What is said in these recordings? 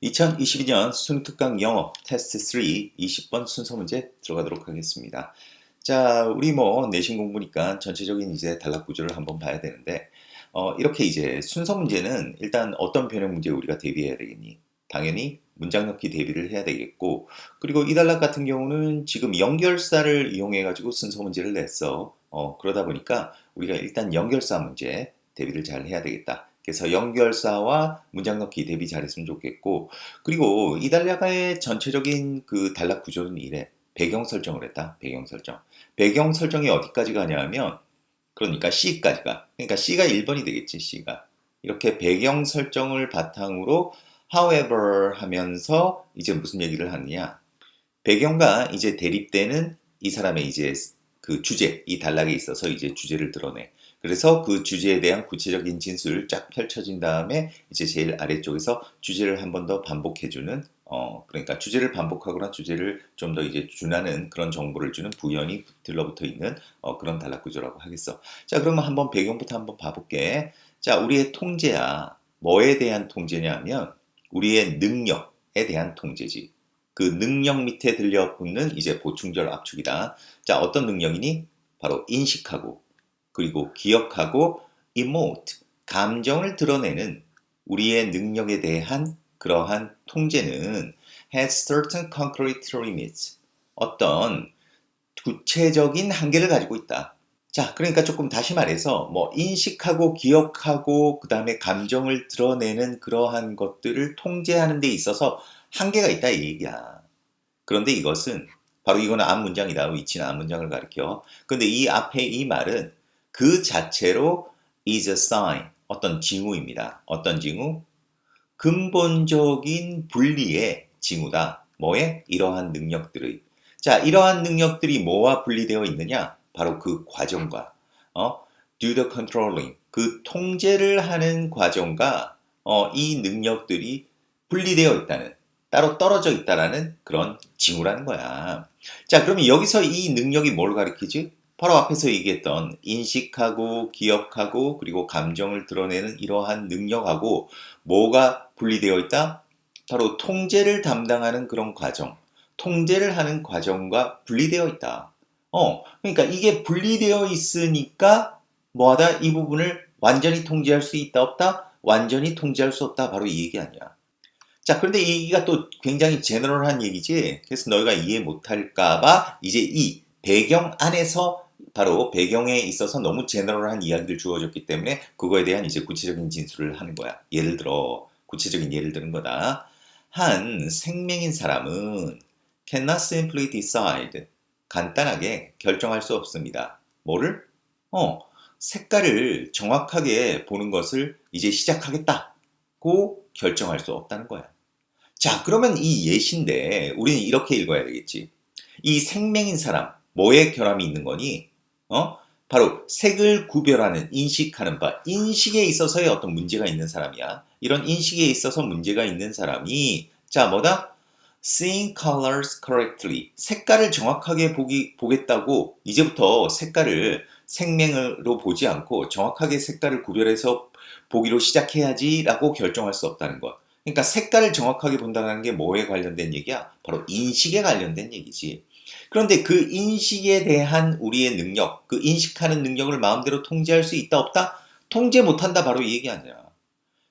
2022년 순특강 영어 테스트 3 20번 순서 문제 들어가도록 하겠습니다. 자, 우리 내신 공부니까 전체적인 이제 단락 구조를 한번 봐야 되는데, 이렇게 이제 순서 문제는 일단 어떤 변형 문제 우리가 대비해야 되겠니? 당연히 문장 넣기 대비를 해야 되겠고, 그리고 이 단락 같은 경우는 지금 연결사를 이용해가지고 순서 문제를 냈어. 그러다 보니까 우리가 일단 연결사 문제 대비를 잘 해야 되겠다. 그래서 연결사와 문장 넣기 대비 잘했으면 좋겠고, 그리고 이 단락의 전체적인 그 단락 구조는 이래. 배경 설정을 했다. 배경 설정. 배경 설정이 어디까지 가냐면, 그러니까 C까지 가. 그러니까 C가 1번이 되겠지, C가. 이렇게 배경 설정을 바탕으로 however 하면서 이제 무슨 얘기를 하느냐. 배경과 이제 대립되는 이 사람의 이제 그 주제, 이 단락에 있어서 이제 주제를 드러내. 그래서 그 주제에 대한 구체적인 진술을 쫙 펼쳐진 다음에 이제 제일 아래쪽에서 주제를 한 번 더 반복해주는, 그러니까 주제를 반복하거나 주제를 좀 더 이제 준하는 그런 정보를 주는 부연이 들러붙어 있는 그런 단락 구조라고 하겠어. 자, 그러면 한번 배경부터 한번 봐볼게. 자, 우리의 통제야. 뭐에 대한 통제냐면 우리의 능력에 대한 통제지. 그 능력 밑에 들려붙는 이제 보충절 압축이다. 자, 어떤 능력이니? 바로 인식하고, 그리고 기억하고, emote, 감정을 드러내는 우리의 능력에 대한 그러한 통제는 has certain concrete limits, 어떤 구체적인 한계를 가지고 있다. 자, 그러니까 조금 다시 말해서 인식하고 기억하고 그다음에 감정을 드러내는 그러한 것들을 통제하는 데 있어서 한계가 있다 이 얘기야. 그런데 이것은 바로 이거는 앞문장이다. 위치는 앞문장을 가리켜. 근데 이 앞에 이 말은 그 자체로 is a sign, 어떤 징후입니다. 어떤 징후? 근본적인 분리의 징후다. 뭐에? 이러한 능력들의. 자, 이러한 능력들이 뭐와 분리되어 있느냐? 바로 그 과정과 do the controlling, 그 통제를 하는 과정과 이 능력들이 분리되어 있다는, 따로 떨어져 있다라는 그런 징후라는 거야. 자, 그러면 여기서 이 능력이 뭘 가리키지? 바로 앞에서 얘기했던 인식하고 기억하고 그리고 감정을 드러내는 이러한 능력하고 뭐가 분리되어 있다? 바로 통제를 담당하는 그런 과정, 통제를 하는 과정과 분리되어 있다. 그러니까 이게 분리되어 있으니까 뭐하다? 이 부분을 완전히 통제할 수 있다 없다? 완전히 통제할 수 없다. 바로 이 얘기 아니야. 자, 그런데 이 얘기가 또 굉장히 제너럴한 얘기지. 그래서 너희가 이해 못할까봐 이제 이 배경 안에서 바로 배경에 있어서 너무 제너럴한 이야기를 주어졌기 때문에 그거에 대한 이제 구체적인 진술을 하는 거야. 예를 들어, 구체적인 예를 드는 거다. 한 생명인 사람은 cannot simply decide, 간단하게 결정할 수 없습니다. 뭐를? 색깔을 정확하게 보는 것을 이제 시작하겠다고 결정할 수 없다는 거야. 자, 그러면 이 예시인데 우리는 이렇게 읽어야 되겠지. 이 생명인 사람, 뭐에 결함이 있는 거니? 바로 색을 구별하는, 인식하는 바, 인식에 있어서의 어떤 문제가 있는 사람이야. 이런 인식에 있어서 문제가 있는 사람이, 자, 뭐다? Seeing colors correctly, 색깔을 정확하게 보겠다고 이제부터 색깔을 생명으로 보지 않고 정확하게 색깔을 구별해서 보기로 시작해야지라고 결정할 수 없다는 것. 그러니까 색깔을 정확하게 본다는 게 뭐에 관련된 얘기야? 바로 인식에 관련된 얘기지. 그런데 그 인식에 대한 우리의 능력, 그 인식하는 능력을 마음대로 통제할 수 있다 없다? 통제 못한다, 바로 이 얘기 아니야.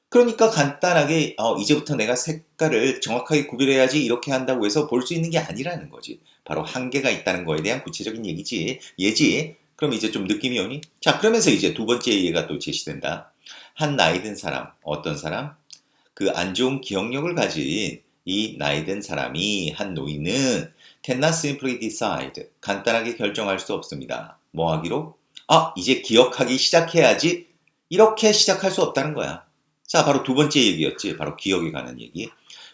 그러니까 간단하게 이제부터 내가 색깔을 정확하게 구별해야지 이렇게 한다고 해서 볼 수 있는 게 아니라는 거지. 바로 한계가 있다는 거에 대한 구체적인 얘기지. 예지. 그럼 이제 좀 느낌이 오니? 자, 그러면서 이제 두 번째 예가 또 제시된다. 한 나이 든 사람, 어떤 사람? 그 안 좋은 기억력을 가진 이 나이 든 사람이, 한 노인은 cannot simply decide, 간단하게 결정할 수 없습니다. 뭐 하기로? 이제 기억하기 시작해야지. 이렇게 시작할 수 없다는 거야. 자, 바로 두 번째 얘기였지. 바로 기억에 관한 얘기.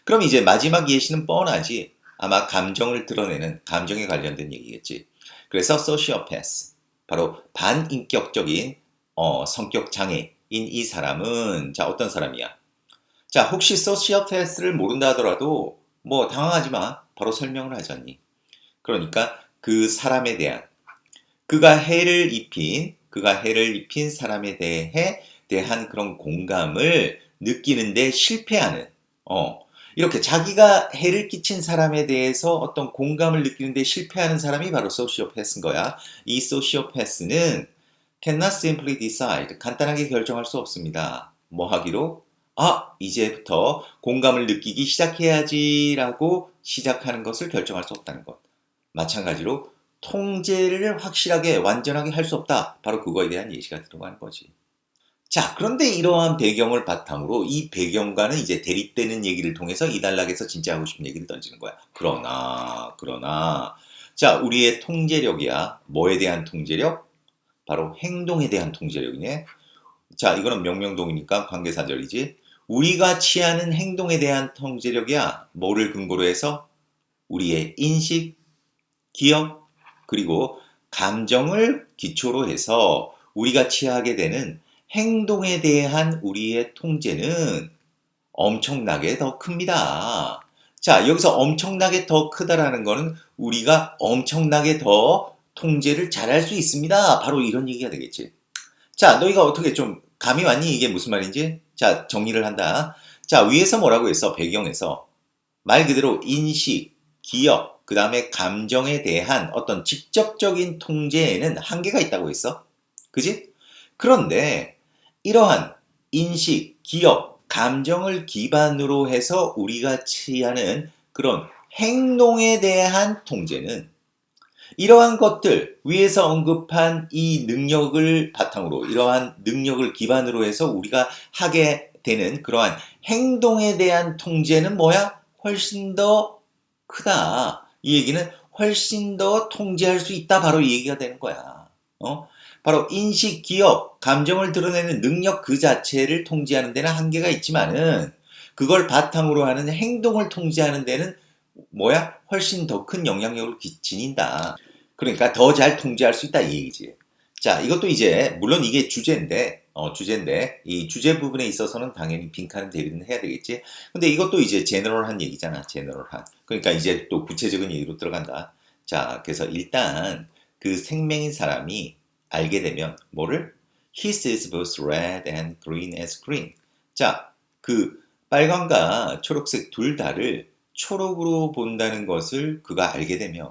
그럼 이제 마지막 예시는 뻔하지. 아마 감정을 드러내는, 감정에 관련된 얘기겠지. 그래서 sociopath, 바로 반인격적인 성격 장애인 이 사람은, 자, 어떤 사람이야? 자, 혹시 소시오패스를 모른다 하더라도 당황하지 마. 바로 설명을 하자니. 그러니까 그 사람에 대한, 그가 해를 입힌 사람에 대한 그런 공감을 느끼는데 실패하는, 이렇게 자기가 해를 끼친 사람에 대해서 어떤 공감을 느끼는데 실패하는 사람이 바로 소시오패스인 거야. 이 소시오패스는 cannot simply decide. 간단하게 결정할 수 없습니다. 뭐 하기로? 이제부터 공감을 느끼기 시작해야지라고 시작하는 것을 결정할 수 없다는 것. 마찬가지로 통제를 확실하게 완전하게 할 수 없다. 바로 그거에 대한 예시가 들어가는 거지. 자, 그런데 이러한 배경을 바탕으로 이 배경과는 이제 대립되는 얘기를 통해서 이 단락에서 진짜 하고 싶은 얘기를 던지는 거야. 그러나, 자, 우리의 통제력이야. 뭐에 대한 통제력? 바로 행동에 대한 통제력이네. 자, 이거는 명명동이니까 관계사절이지. 우리가 취하는 행동에 대한 통제력이야. 뭐를 근거로 해서? 우리의 인식, 기억, 그리고 감정을 기초로 해서 우리가 취하게 되는 행동에 대한 우리의 통제는 엄청나게 더 큽니다. 자, 여기서 엄청나게 더 크다라는 거는 우리가 엄청나게 더 통제를 잘할 수 있습니다. 바로 이런 얘기가 되겠지. 자, 너희가 어떻게 좀 감이 왔니? 이게 무슨 말인지? 자, 정리를 한다. 자, 위에서 뭐라고 했어? 배경에서. 말 그대로 인식, 기억, 그 다음에 감정에 대한 어떤 직접적인 통제에는 한계가 있다고 했어. 그지? 그런데 이러한 인식, 기억, 감정을 기반으로 해서 우리가 취하는 그런 행동에 대한 통제는 이러한 것들, 위에서 언급한 이 능력을 바탕으로, 이러한 능력을 기반으로 해서 우리가 하게 되는 그러한 행동에 대한 통제는 뭐야? 훨씬 더 크다. 이 얘기는 훨씬 더 통제할 수 있다. 바로 이 얘기가 되는 거야. 바로 인식, 기억, 감정을 드러내는 능력 그 자체를 통제하는 데는 한계가 있지만은 그걸 바탕으로 하는 행동을 통제하는 데는 뭐야? 훨씬 더 큰 영향력을 지닌다. 그러니까 더 잘 통제할 수 있다 이 얘기지. 자, 이것도 이제 물론 이게 주제인데 이 주제 부분에 있어서는 당연히 빈칸은 대비는 해야 되겠지. 근데 이것도 이제 제너럴한 얘기잖아. 제너럴한. 그러니까 이제 또 구체적인 얘기로 들어간다. 자, 그래서 일단 그 생명인 사람이 알게 되면 뭐를? He sees both red and green as green. 자, 그 빨강과 초록색 둘 다를 초록으로 본다는 것을 그가 알게 되면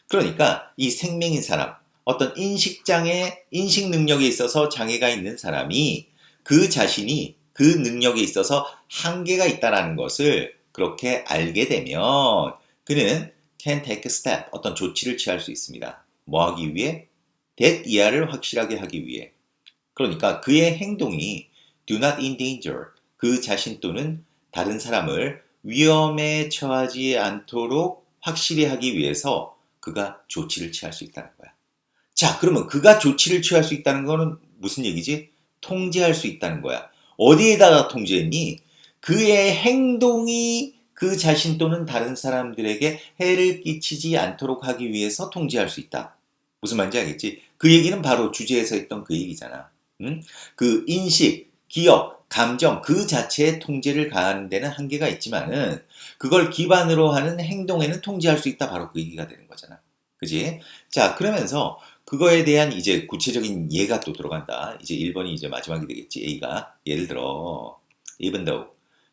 그러니까 이 생명인 사람, 어떤 인식장애, 인식 능력에 있어서 장애가 있는 사람이 그 자신이 그 능력에 있어서 한계가 있다는 것을 그렇게 알게 되면 그는 can take a step, 어떤 조치를 취할 수 있습니다. 뭐 하기 위해? that 이하를 확실하게 하기 위해. 그러니까 그의 행동이 do not endanger, 그 자신 또는 다른 사람을 위험에 처하지 않도록 확실히 하기 위해서 그가 조치를 취할 수 있다는 거야. 자, 그러면 그가 조치를 취할 수 있다는 거는 무슨 얘기지? 통제할 수 있다는 거야. 어디에다가 통제했니? 그의 행동이 그 자신 또는 다른 사람들에게 해를 끼치지 않도록 하기 위해서 통제할 수 있다. 무슨 말인지 알겠지? 그 얘기는 바로 주제에서 했던 그 얘기잖아. 응? 그 인식, 기억, 감정 그 자체의 통제를 가하는 데는 한계가 있지만은 그걸 기반으로 하는 행동에는 통제할 수 있다. 바로 그 얘기가 되는 거잖아. 그지? 자, 그러면서 그거에 대한 이제 구체적인 예가 또 들어간다. 이제 1번이 이제 마지막이 되겠지. A가. 예를 들어, even though.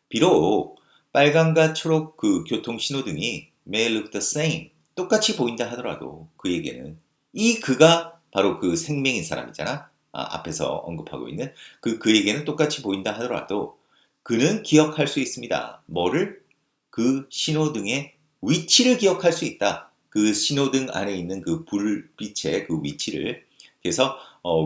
비록 빨강과 초록 그 교통 신호등이 may look the same. 똑같이 보인다 하더라도 그에게는 이 그가 바로 그 생명인 사람이잖아. 앞에서 언급하고 있는 그에게는 똑같이 보인다 하더라도 그는 기억할 수 있습니다. 뭐를? 그 신호등의 위치를 기억할 수 있다. 그 신호등 안에 있는 그 불빛의 그 위치를. 그래서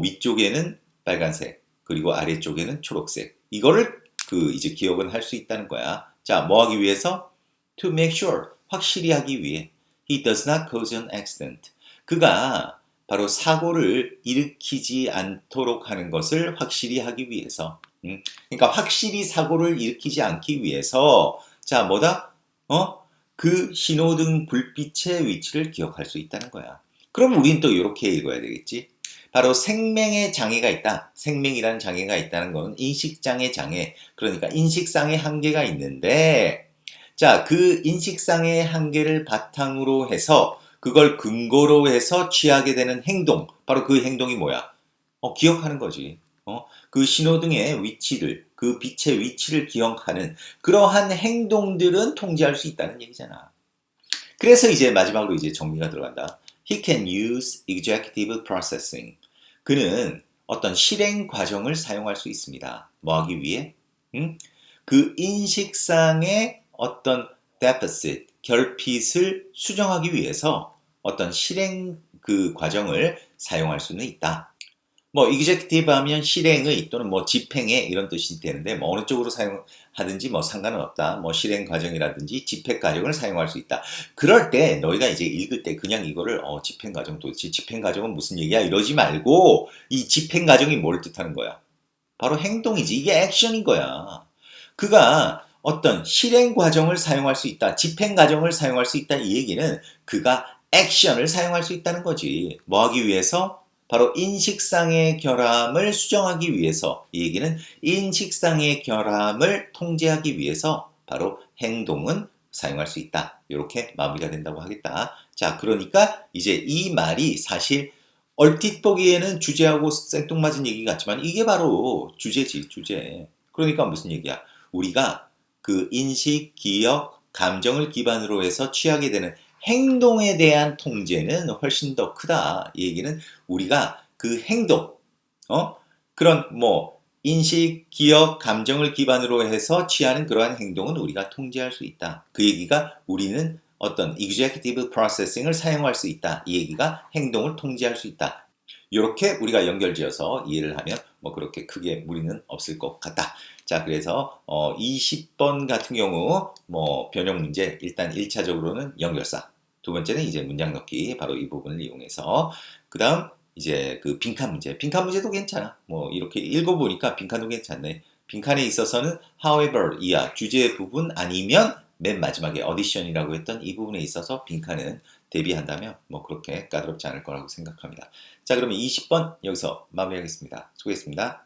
위쪽에는 빨간색, 그리고 아래쪽에는 초록색. 이거를 그 이제 기억은 할 수 있다는 거야. 자, 뭐 하기 위해서? To make sure, 확실히 하기 위해. He does not cause an accident. 그가 바로 사고를 일으키지 않도록 하는 것을 확실히 하기 위해서. 그러니까 확실히 사고를 일으키지 않기 위해서 자, 뭐다? 그 신호등 불빛의 위치를 기억할 수 있다는 거야. 그럼 우린 또 이렇게 읽어야 되겠지. 바로 생명의 장애가 있다. 생명이라는 장애가 있다는 건 인식장애 장애. 그러니까 인식상의 한계가 있는데 자, 그 인식상의 한계를 바탕으로 해서 그걸 근거로 해서 취하게 되는 행동. 바로 그 행동이 뭐야? 기억하는 거지. 그 신호등의 위치를 그 빛의 위치를 기억하는 그러한 행동들은 통제할 수 있다는 얘기잖아. 그래서 이제 마지막으로 이제 정리가 들어간다. He can use executive processing. 그는 어떤 실행 과정을 사용할 수 있습니다. 뭐 하기 위해? 그 인식상의 어떤 deficit, 결핍을 수정하기 위해서 어떤 실행 그 과정을 사용할 수는 있다. 뭐 executive 하면 실행의 또는 뭐 집행의 이런 뜻이 되는데 뭐 어느 쪽으로 사용하든지 뭐 상관은 없다. 뭐 실행 과정이라든지 집행 과정을 사용할 수 있다. 그럴 때 너희가 이제 읽을 때 그냥 이거를 집행 과정 도대체 집행 과정은 무슨 얘기야 이러지 말고 이 집행 과정이 뭘 뜻하는 거야? 바로 행동이지. 이게 액션인 거야. 그가 어떤 실행 과정을 사용할 수 있다. 집행 과정을 사용할 수 있다. 이 얘기는 그가 액션을 사용할 수 있다는 거지. 뭐 하기 위해서? 바로 인식상의 결함을 수정하기 위해서. 이 얘기는 인식상의 결함을 통제하기 위해서 바로 행동은 사용할 수 있다. 이렇게 마무리가 된다고 하겠다. 자, 그러니까 이제 이 말이 사실 얼핏 보기에는 주제하고 생뚱맞은 얘기 같지만 이게 바로 주제지, 주제. 그러니까 무슨 얘기야? 우리가 그 인식, 기억, 감정을 기반으로 해서 취하게 되는 행동에 대한 통제는 훨씬 더 크다. 이 얘기는 우리가 그 행동, 어? 그런 뭐 인식, 기억, 감정을 기반으로 해서 취하는 그러한 행동은 우리가 통제할 수 있다. 그 얘기가 우리는 어떤 executive processing을 사용할 수 있다. 이 얘기가 행동을 통제할 수 있다. 이렇게 우리가 연결지어서 이해를 하면 뭐 그렇게 크게 무리는 없을 것 같다. 자, 그래서 20번 같은 경우 뭐 변형 문제 일단 1차적으로는 연결사, 두 번째는 이제 문장 넣기 바로 이 부분을 이용해서 그다음 이제 그 빈칸 문제. 빈칸 문제도 괜찮아. 뭐 이렇게 읽어보니까 빈칸도 괜찮네. 빈칸에 있어서는 however 이하 주제 부분 아니면 맨 마지막에 어디션이라고 했던 이 부분에 있어서 빈칸은 대비한다면 뭐 그렇게 까다롭지 않을 거라고 생각합니다. 자, 그러면 20번 여기서 마무리하겠습니다. 수고했습니다.